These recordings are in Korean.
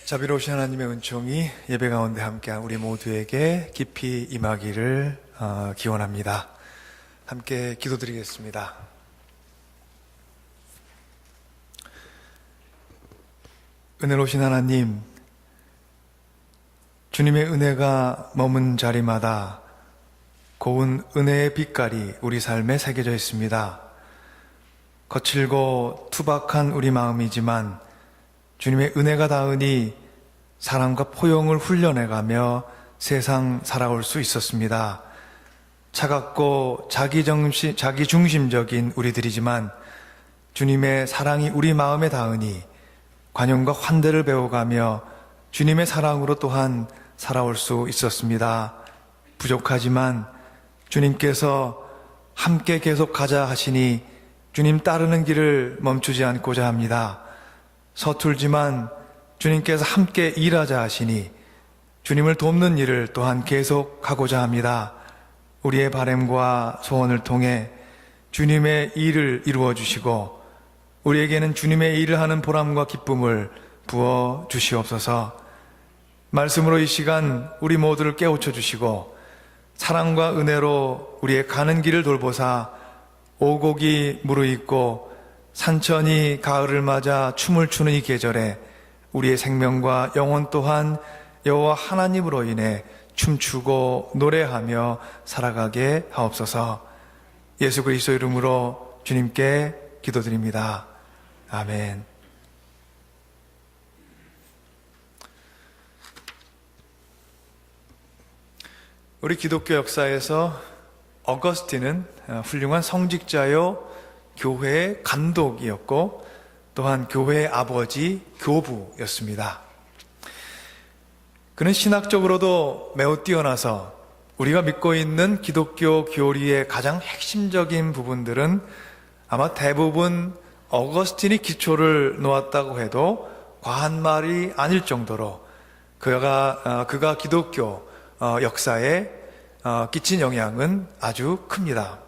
자비로우신 하나님의 은총이 예배 가운데 함께한 우리 모두에게 깊이 임하기를 기원합니다. 함께 기도드리겠습니다. 은혜로우신 하나님, 주님의 은혜가 머문 자리마다 고운 은혜의 빛깔이 우리 삶에 새겨져 있습니다. 거칠고 투박한 우리 마음이지만 주님의 은혜가 닿으니 사랑과 포용을 훈련해가며 세상 살아올 수 있었습니다. 차갑고 자기중심적인 우리들이지만 주님의 사랑이 우리 마음에 닿으니 관용과 환대를 배워가며 주님의 사랑으로 또한 살아올 수 있었습니다. 부족하지만 주님께서 함께 계속 가자 하시니 주님 따르는 길을 멈추지 않고자 합니다. 서툴지만 주님께서 함께 일하자 하시니 주님을 돕는 일을 또한 계속하고자 합니다. 우리의 바람과 소원을 통해 주님의 일을 이루어 주시고 우리에게는 주님의 일을 하는 보람과 기쁨을 부어 주시옵소서. 말씀으로 이 시간 우리 모두를 깨우쳐 주시고 사랑과 은혜로 우리의 가는 길을 돌보사 오곡이 무르익고 산천이 가을을 맞아 춤을 추는 이 계절에 우리의 생명과 영혼 또한 여호와 하나님으로 인해 춤추고 노래하며 살아가게 하옵소서. 예수 그리스도 이름으로 주님께 기도드립니다. 아멘. 우리 기독교 역사에서 어거스틴은 훌륭한 성직자요 교회의 감독이었고 또한 교회의 아버지, 교부였습니다. 그는 신학적으로도 매우 뛰어나서 우리가 믿고 있는 기독교 교리의 가장 핵심적인 부분들은 아마 대부분 어거스틴이 기초를 놓았다고 해도 과한 말이 아닐 정도로 그가 기독교 역사에 끼친 영향은 아주 큽니다.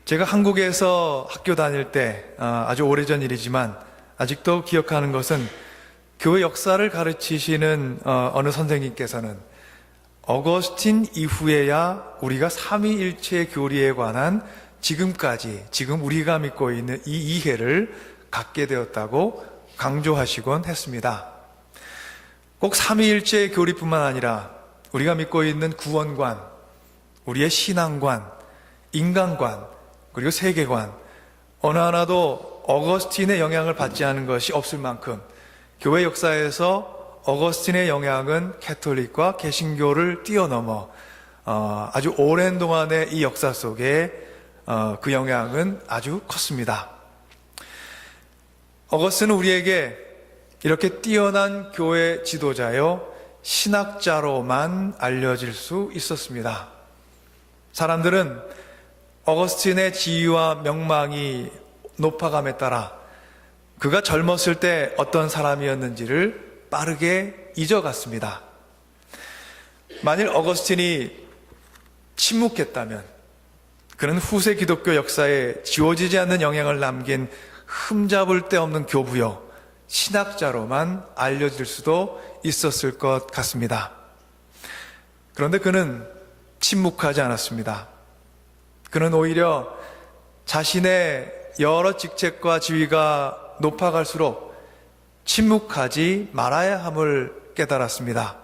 제가 한국에서 학교 다닐 때 아주 오래전 일이지만 아직도 기억하는 것은 교회 역사를 가르치시는 어느 선생님께서는 어거스틴 이후에야 우리가 삼위일체 교리에 관한 지금 우리가 믿고 있는 이 이해를 갖게 되었다고 강조하시곤 했습니다. 꼭 삼위일체 교리뿐만 아니라 우리가 믿고 있는 구원관, 우리의 신앙관, 인간관, 그리고 세계관, 어느 하나도 어거스틴의 영향을 받지 않은 것이 없을 만큼 교회 역사에서 어거스틴의 영향은 캐톨릭과 개신교를 뛰어넘어 아주 오랜 동안의 이 역사 속에 그 영향은 아주 컸습니다. 어거스틴은 우리에게 이렇게 뛰어난 교회 지도자요 신학자로만 알려질 수 있었습니다. 사람들은 어거스틴의 지위와 명망이 높아감에 따라 그가 젊었을 때 어떤 사람이었는지를 빠르게 잊어갔습니다. 만일 어거스틴이 침묵했다면 그는 후세 기독교 역사에 지워지지 않는 영향을 남긴 흠잡을 데 없는 교부요 신학자로만 알려질 수도 있었을 것 같습니다. 그런데 그는 침묵하지 않았습니다. 그는 오히려 자신의 여러 직책과 지위가 높아갈수록 침묵하지 말아야 함을 깨달았습니다.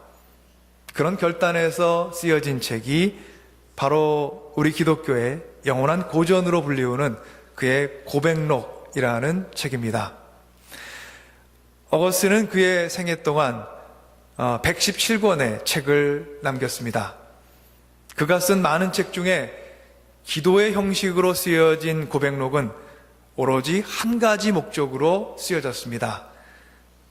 그런 결단에서 쓰여진 책이 바로 우리 기독교의 영원한 고전으로 불리우는 그의 고백록이라는 책입니다. 어거스틴은 그의 생애 동안 117권의 책을 남겼습니다. 그가 쓴 많은 책 중에 기도의 형식으로 쓰여진 고백록은 오로지 한 가지 목적으로 쓰여졌습니다.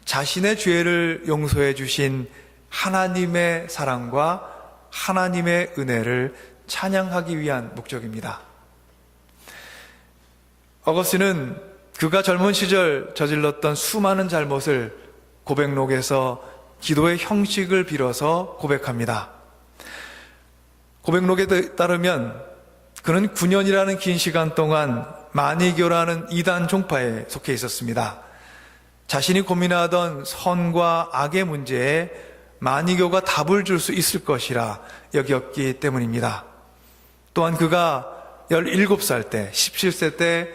자신의 죄를 용서해 주신 하나님의 사랑과 하나님의 은혜를 찬양하기 위한 목적입니다. 어거스틴은 그가 젊은 시절 저질렀던 수많은 잘못을 고백록에서 기도의 형식을 빌어서 고백합니다. 고백록에 따르면 그는 9년이라는 긴 시간 동안 마니교라는 이단 종파에 속해 있었습니다. 자신이 고민하던 선과 악의 문제에 마니교가 답을 줄 수 있을 것이라 여겼기 때문입니다. 또한 그가 17살 때, 17세 때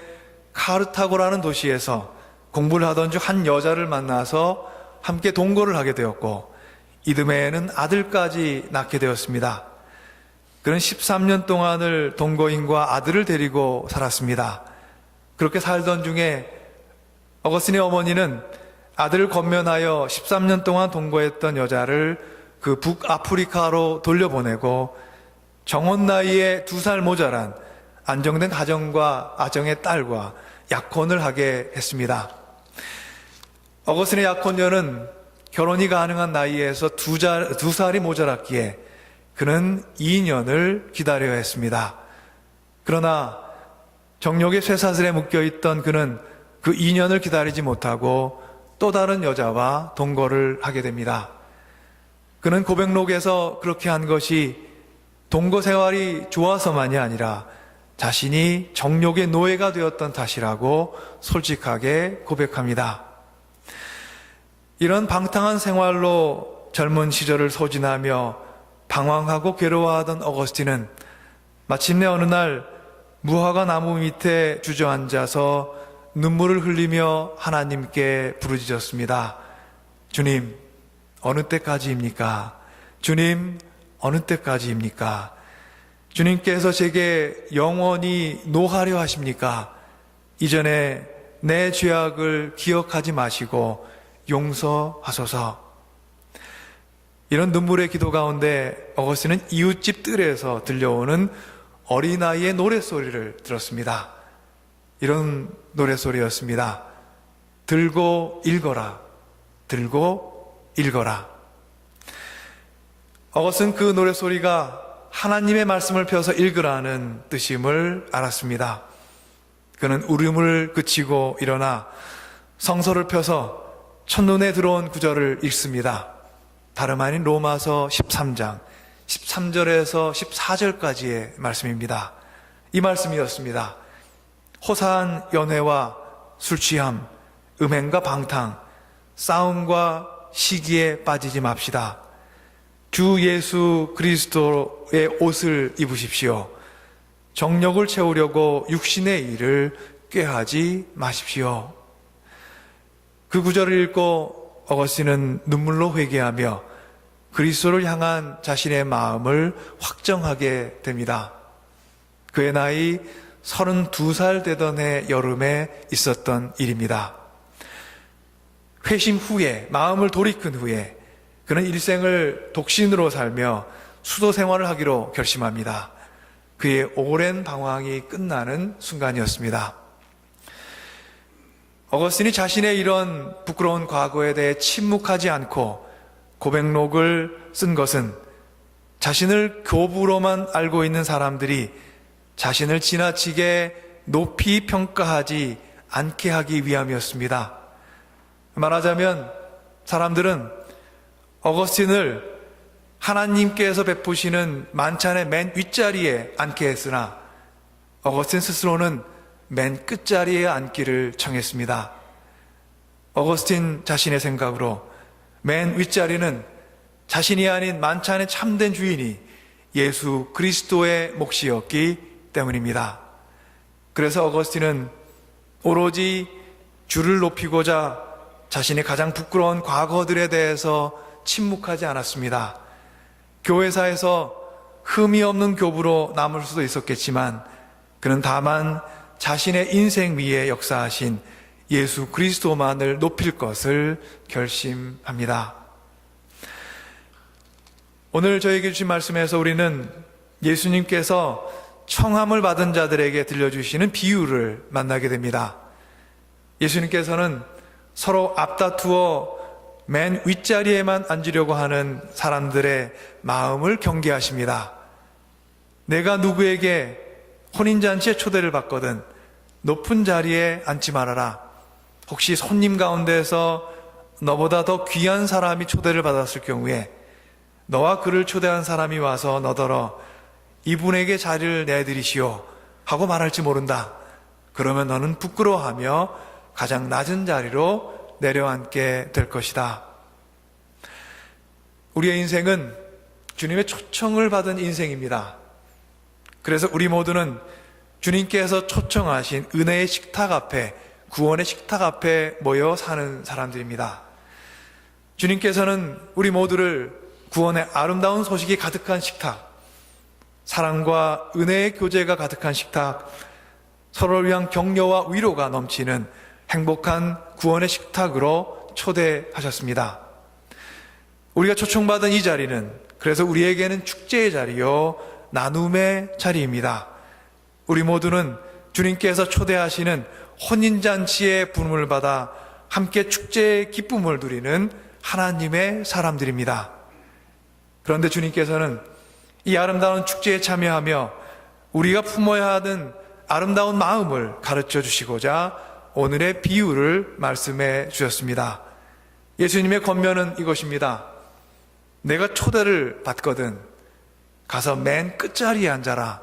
카르타고라는 도시에서 공부를 하던 중 한 여자를 만나서 함께 동거를 하게 되었고, 이듬해에는 아들까지 낳게 되었습니다. 그는 13년 동안을 동거인과 아들을 데리고 살았습니다. 그렇게 살던 중에 어거스틴의 어머니는 아들을 건면하여 13년 동안 동거했던 여자를 그 북아프리카로 돌려보내고 정혼 나이에 2살 모자란 안정된 가정과 아정의 딸과 약혼을 하게 했습니다. 어거스틴의 약혼녀는 결혼이 가능한 나이에서 2살이 모자랐기에 그는 2년을 기다려야 했습니다. 그러나 정욕의 쇠사슬에 묶여있던 그는 그 2년을 기다리지 못하고 또 다른 여자와 동거를 하게 됩니다. 그는 고백록에서 그렇게 한 것이 동거 생활이 좋아서만이 아니라 자신이 정욕의 노예가 되었던 탓이라고 솔직하게 고백합니다. 이런 방탕한 생활로 젊은 시절을 소진하며 방황하고 괴로워하던 어거스틴은 마침내 어느 날 무화과 나무 밑에 주저앉아서 눈물을 흘리며 하나님께 부르짖었습니다. 주님, 어느 때까지입니까? 주님, 어느 때까지입니까? 주님께서 제게 영원히 노하려 하십니까? 이전에 내 죄악을 기억하지 마시고 용서하소서. 이런 눈물의 기도 가운데 어거스틴은 이웃집 뜰에서 들려오는 어린아이의 노랫소리를 들었습니다. 이런 노랫소리였습니다. 들고 읽어라. 들고 읽어라. 어거스틴은 그 노랫소리가 하나님의 말씀을 펴서 읽으라는 뜻임을 알았습니다. 그는 울음을 그치고 일어나 성서를 펴서 첫눈에 들어온 구절을 읽습니다. 다름 아닌 로마서 13장 13절에서 14절까지의 말씀입니다. 이 말씀이었습니다. 호사한 연회와 술취함, 음행과 방탕, 싸움과 시기에 빠지지 맙시다. 주 예수 그리스도의 옷을 입으십시오. 정욕을 채우려고 육신의 일을 꾀하지 마십시오. 그 구절을 읽고 어거스틴은 눈물로 회개하며 그리스도를 향한 자신의 마음을 확정하게 됩니다. 그의 나이 32살 되던 해 여름에 있었던 일입니다. 회심 후에, 마음을 돌이킨 후에 그는 일생을 독신으로 살며 수도 생활을 하기로 결심합니다. 그의 오랜 방황이 끝나는 순간이었습니다. 어거스틴이 자신의 이런 부끄러운 과거에 대해 침묵하지 않고 고백록을 쓴 것은 자신을 교부로만 알고 있는 사람들이 자신을 지나치게 높이 평가하지 않게 하기 위함이었습니다. 말하자면 사람들은 어거스틴을 하나님께서 베푸시는 만찬의 맨 윗자리에 앉게 했으나 어거스틴 스스로는 맨 끝자리에 앉기를 청했습니다. 어거스틴 자신의 생각으로 맨 윗자리는 자신이 아닌 만찬의 참된 주인이 예수 그리스도의 몫이었기 때문입니다. 그래서 어거스틴은 오로지 주를 높이고자 자신의 가장 부끄러운 과거들에 대해서 침묵하지 않았습니다. 교회사에서 흠이 없는 교부로 남을 수도 있었겠지만 그는 다만 자신의 인생 위에 역사하신 예수 그리스도만을 높일 것을 결심합니다. 오늘 저에게 주신 말씀에서 우리는 예수님께서 청함을 받은 자들에게 들려주시는 비유를 만나게 됩니다. 예수님께서는 서로 앞다투어 맨 윗자리에만 앉으려고 하는 사람들의 마음을 경계하십니다. 내가 누구에게 혼인잔치에 초대를 받거든 높은 자리에 앉지 말아라. 혹시 손님 가운데서 너보다 더 귀한 사람이 초대를 받았을 경우에 너와 그를 초대한 사람이 와서 너더러 이분에게 자리를 내드리시오 하고 말할지 모른다. 그러면 너는 부끄러워하며 가장 낮은 자리로 내려앉게 될 것이다. 우리의 인생은 주님의 초청을 받은 인생입니다. 그래서 우리 모두는 주님께서 초청하신 은혜의 식탁 앞에, 구원의 식탁 앞에 모여 사는 사람들입니다. 주님께서는 우리 모두를 구원의 아름다운 소식이 가득한 식탁, 사랑과 은혜의 교제가 가득한 식탁, 서로를 위한 격려와 위로가 넘치는 행복한 구원의 식탁으로 초대하셨습니다. 우리가 초청받은 이 자리는 그래서 우리에게는 축제의 자리요, 나눔의 자리입니다. 우리 모두는 주님께서 초대하시는 혼인잔치의 부름을 받아 함께 축제의 기쁨을 누리는 하나님의 사람들입니다. 그런데 주님께서는 이 아름다운 축제에 참여하며 우리가 품어야 하는 아름다운 마음을 가르쳐 주시고자 오늘의 비유를 말씀해 주셨습니다. 예수님의 권면은 이것입니다. 내가 초대를 받거든 가서 맨 끝자리에 앉아라.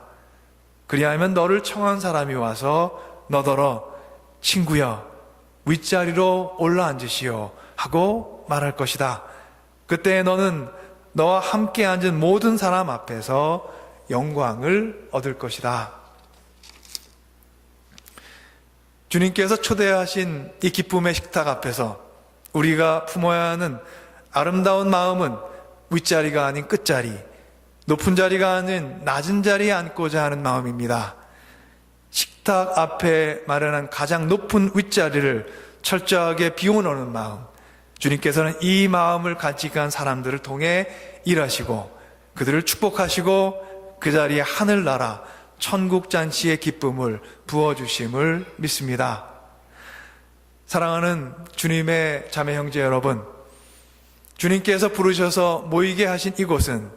그리하면 너를 청한 사람이 와서 너더러 친구여 윗자리로 올라앉으시오 하고 말할 것이다. 그때 너는 너와 함께 앉은 모든 사람 앞에서 영광을 얻을 것이다. 주님께서 초대하신 이 기쁨의 식탁 앞에서 우리가 품어야 하는 아름다운 마음은 윗자리가 아닌 끝자리, 높은 자리가 아닌 낮은 자리에 앉고자 하는 마음입니다. 식탁 앞에 마련한 가장 높은 윗자리를 철저하게 비워놓는 마음, 주님께서는 이 마음을 간직한 사람들을 통해 일하시고 그들을 축복하시고 그 자리에 하늘나라 천국 잔치의 기쁨을 부어주심을 믿습니다. 사랑하는 주님의 자매 형제 여러분, 주님께서 부르셔서 모이게 하신 이곳은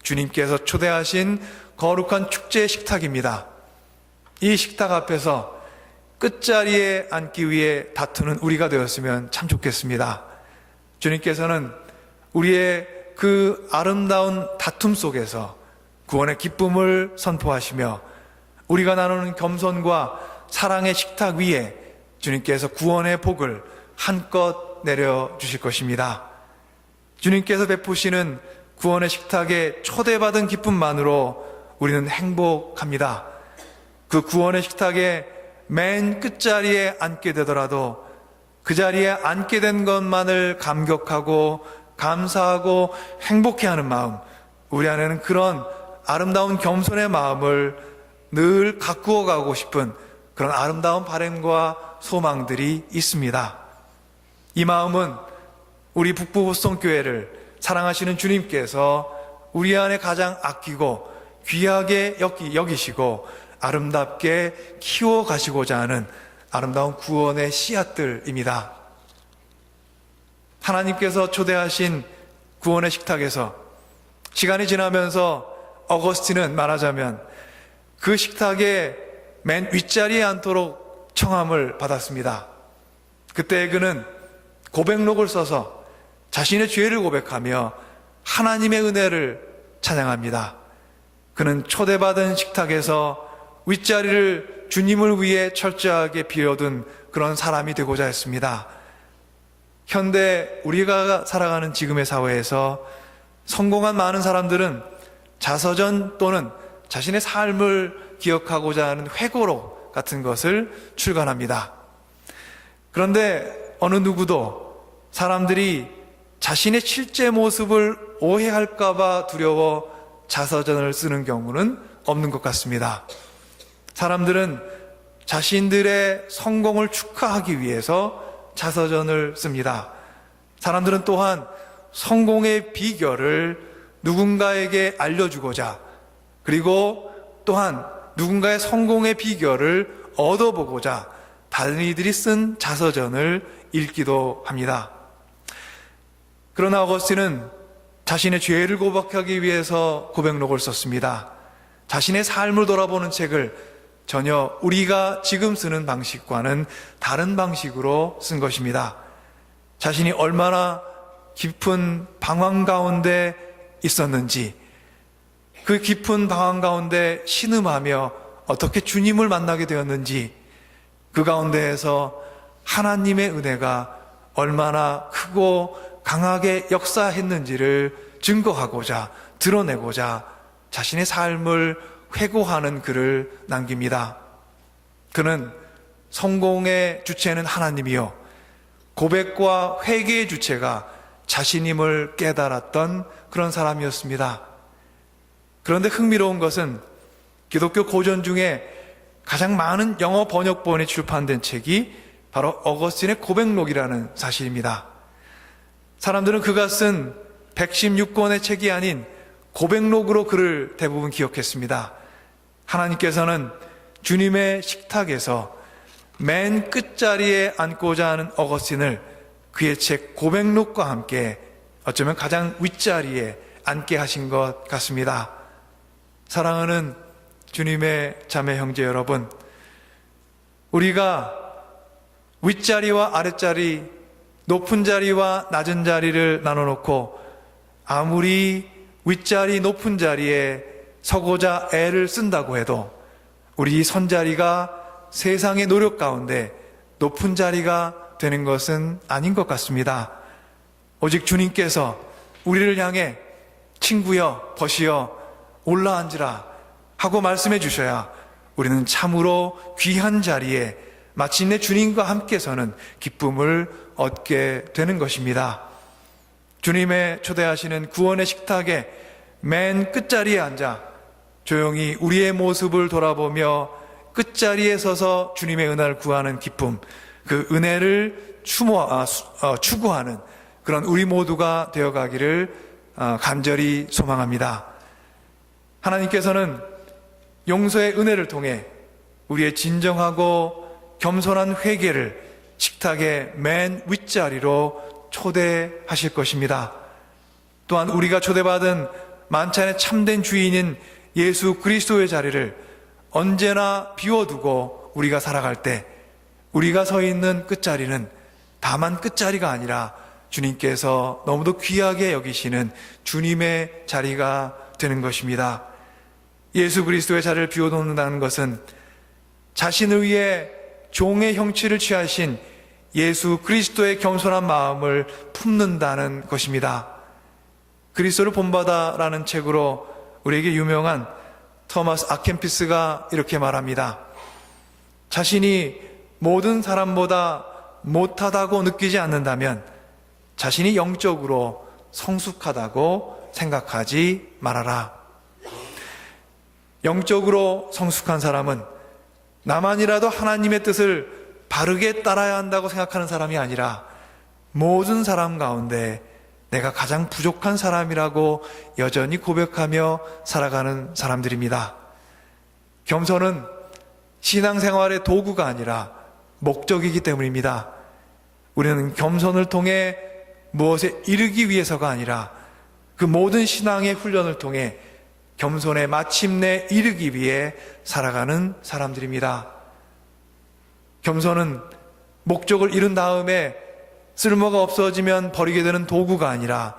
주님께서 초대하신 거룩한 축제의 식탁입니다. 이 식탁 앞에서 끝자리에 앉기 위해 다투는 우리가 되었으면 참 좋겠습니다. 주님께서는 우리의 그 아름다운 다툼 속에서 구원의 기쁨을 선포하시며 우리가 나누는 겸손과 사랑의 식탁 위에 주님께서 구원의 복을 한껏 내려주실 것입니다. 주님께서 베푸시는 구원의 식탁에 초대받은 기쁨만으로 우리는 행복합니다. 그 구원의 식탁에 맨 끝자리에 앉게 되더라도 그 자리에 앉게 된 것만을 감격하고 감사하고 행복해하는 마음, 우리 안에는 그런 아름다운 겸손의 마음을 늘 가꾸어 가고 싶은 그런 아름다운 바람과 소망들이 있습니다. 이 마음은 우리 북부호성교회를 사랑하시는 주님께서 우리 안에 가장 아끼고 귀하게 여기시고 아름답게 키워가시고자 하는 아름다운 구원의 씨앗들입니다. 하나님께서 초대하신 구원의 식탁에서 시간이 지나면서 어거스틴은 말하자면 그 식탁의 맨 윗자리에 앉도록 청함을 받았습니다. 그때 그는 고백록을 써서 자신의 죄를 고백하며 하나님의 은혜를 찬양합니다. 그는 초대받은 식탁에서 윗자리를 주님을 위해 철저하게 비워둔 그런 사람이 되고자 했습니다. 현대 우리가 살아가는 지금의 사회에서 성공한 많은 사람들은 자서전 또는 자신의 삶을 기억하고자 하는 회고록 같은 것을 출간합니다. 그런데 어느 누구도 사람들이 자신의 실제 모습을 오해할까봐 두려워 자서전을 쓰는 경우는 없는 것 같습니다. 사람들은 자신들의 성공을 축하하기 위해서 자서전을 씁니다. 사람들은 또한 성공의 비결을 누군가에게 알려주고자, 그리고 또한 누군가의 성공의 비결을 얻어보고자 다른 이들이 쓴 자서전을 읽기도 합니다. 그러나 어거스틴은 자신의 죄를 고백하기 위해서 고백록을 썼습니다. 자신의 삶을 돌아보는 책을 전혀 우리가 지금 쓰는 방식과는 다른 방식으로 쓴 것입니다. 자신이 얼마나 깊은 방황 가운데 있었는지, 그 깊은 방황 가운데 신음하며 어떻게 주님을 만나게 되었는지, 그 가운데에서 하나님의 은혜가 얼마나 크고 강하게 역사했는지를 증거하고자, 드러내고자 자신의 삶을 회고하는 글을 남깁니다. 그는 성공의 주체는 하나님이요, 고백과 회개의 주체가 자신임을 깨달았던 그런 사람이었습니다. 그런데 흥미로운 것은 기독교 고전 중에 가장 많은 영어 번역본이 출판된 책이 바로 어거스틴의 고백록이라는 사실입니다. 사람들은 그가 쓴 116권의 책이 아닌 고백록으로 그를 대부분 기억했습니다. 하나님께서는 주님의 식탁에서 맨 끝자리에 앉고자 하는 어거스틴을 그의 책 고백록과 함께 어쩌면 가장 윗자리에 앉게 하신 것 같습니다. 사랑하는 주님의 자매 형제 여러분, 우리가 윗자리와 아랫자리, 높은 자리와 낮은 자리를 나눠놓고 아무리 윗자리, 높은 자리에 서고자 애를 쓴다고 해도 우리 선자리가 세상의 노력 가운데 높은 자리가 되는 것은 아닌 것 같습니다. 오직 주님께서 우리를 향해 친구여, 벗이여, 올라앉으라 하고 말씀해 주셔야 우리는 참으로 귀한 자리에 마침내 주님과 함께 서는 기쁨을 얻게 되는 것입니다. 주님의 초대하시는 구원의 식탁에 맨 끝자리에 앉아 조용히 우리의 모습을 돌아보며 끝자리에 서서 주님의 은혜를 구하는 기쁨, 그 은혜를 추구하는 그런 우리 모두가 되어가기를 간절히 소망합니다. 하나님께서는 용서의 은혜를 통해 우리의 진정하고 겸손한 회개를 식탁의 맨 윗자리로 초대하실 것입니다. 또한 우리가 초대받은 만찬의 참된 주인인 예수 그리스도의 자리를 언제나 비워두고 우리가 살아갈 때 우리가 서 있는 끝자리는 다만 끝자리가 아니라 주님께서 너무도 귀하게 여기시는 주님의 자리가 되는 것입니다. 예수 그리스도의 자리를 비워놓는다는 것은 자신을 위해 종의 형체를 취하신 예수 그리스도의 겸손한 마음을 품는다는 것입니다. 그리스도를 본받아라는 책으로 우리에게 유명한 토마스 아켄피스가 이렇게 말합니다. 자신이 모든 사람보다 못하다고 느끼지 않는다면 자신이 영적으로 성숙하다고 생각하지 말아라. 영적으로 성숙한 사람은 나만이라도 하나님의 뜻을 바르게 따라야 한다고 생각하는 사람이 아니라 모든 사람 가운데 내가 가장 부족한 사람이라고 여전히 고백하며 살아가는 사람들입니다. 겸손은 신앙생활의 도구가 아니라 목적이기 때문입니다. 우리는 겸손을 통해 무엇에 이르기 위해서가 아니라 그 모든 신앙의 훈련을 통해 겸손에 마침내 이르기 위해 살아가는 사람들입니다. 겸손은 목적을 이룬 다음에 쓸모가 없어지면 버리게 되는 도구가 아니라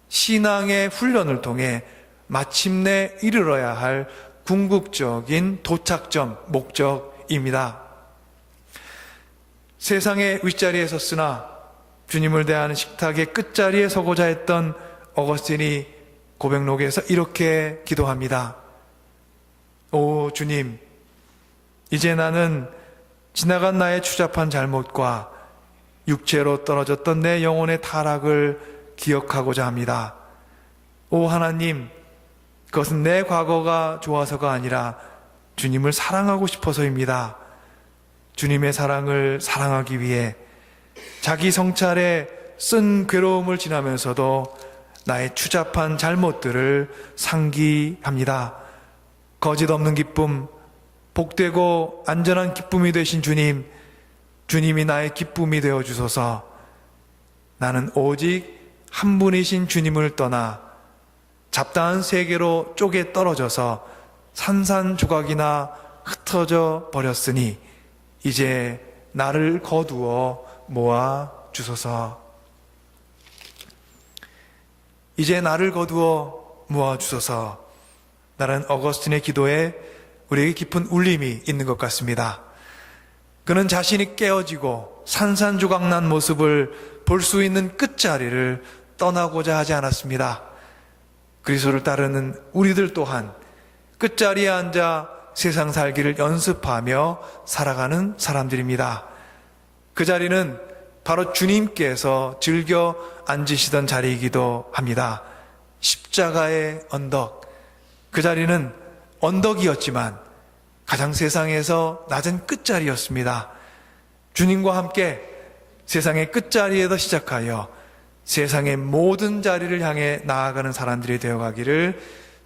신앙의 훈련을 통해 마침내 이르러야 할 궁극적인 도착점, 목적입니다. 세상의 윗자리에 섰으나 주님을 대하는 식탁의 끝자리에 서고자 했던 어거스틴이 고백록에서 이렇게 기도합니다. 오 주님, 이제 나는 지나간 나의 추잡한 잘못과 육체로 떨어졌던 내 영혼의 타락을 기억하고자 합니다. 오 하나님, 그것은 내 과거가 좋아서가 아니라 주님을 사랑하고 싶어서입니다. 주님의 사랑을 사랑하기 위해 자기 성찰에 쓴 괴로움을 지나면서도 나의 추잡한 잘못들을 상기합니다. 거짓 없는 기쁨, 복되고 안전한 기쁨이 되신 주님, 주님이 나의 기쁨이 되어 주소서. 나는 오직 한 분이신 주님을 떠나 잡다한 세계로 쪼개 떨어져서 산산조각이나 흩어져 버렸으니 이제 나를 거두어 모아 주소서. 이제 나를 거두어 모아 주소서. 나는 어거스틴의 기도에 우리에게 깊은 울림이 있는 것 같습니다. 그는 자신이 깨어지고 산산조각난 모습을 볼 수 있는 끝자리를 떠나고자 하지 않았습니다. 그리스도를 따르는 우리들 또한 끝자리에 앉아 세상 살기를 연습하며 살아가는 사람들입니다. 그 자리는 바로 주님께서 즐겨 앉으시던 자리이기도 합니다. 십자가의 언덕. 그 자리는 언덕이었지만 가장 세상에서 낮은 끝자리였습니다. 주님과 함께 세상의 끝자리에서 시작하여 세상의 모든 자리를 향해 나아가는 사람들이 되어가기를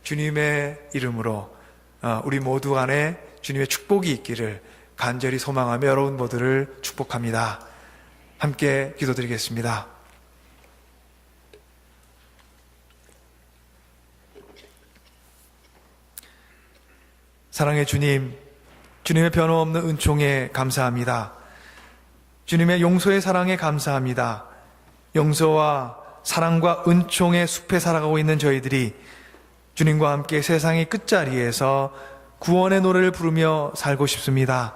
주님의 이름으로 우리 모두 안에 주님의 축복이 있기를 간절히 소망하며 여러분 모두를 축복합니다. 함께 기도드리겠습니다. 사랑의 주님, 주님의 변함없는 은총에 감사합니다. 주님의 용서의 사랑에 감사합니다. 용서와 사랑과 은총의 숲에 살아가고 있는 저희들이 주님과 함께 세상의 끝자리에서 구원의 노래를 부르며 살고 싶습니다.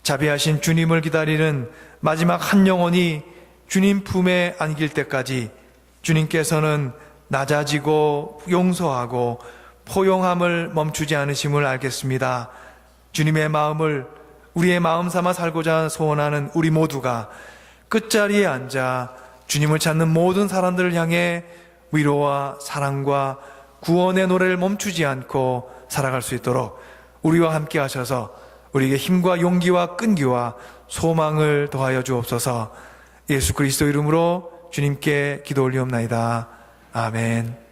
자비하신 주님을 기다리는 마지막 한 영혼이 주님 품에 안길 때까지 주님께서는 낮아지고 용서하고 포용함을 멈추지 않으심을 알겠습니다. 주님의 마음을 우리의 마음 삼아 살고자 소원하는 우리 모두가 끝자리에 앉아 주님을 찾는 모든 사람들을 향해 위로와 사랑과 구원의 노래를 멈추지 않고 살아갈 수 있도록 우리와 함께 하셔서 우리에게 힘과 용기와 끈기와 소망을 더하여 주옵소서. 예수 그리스도 이름으로 주님께 기도 올리옵나이다. 아멘.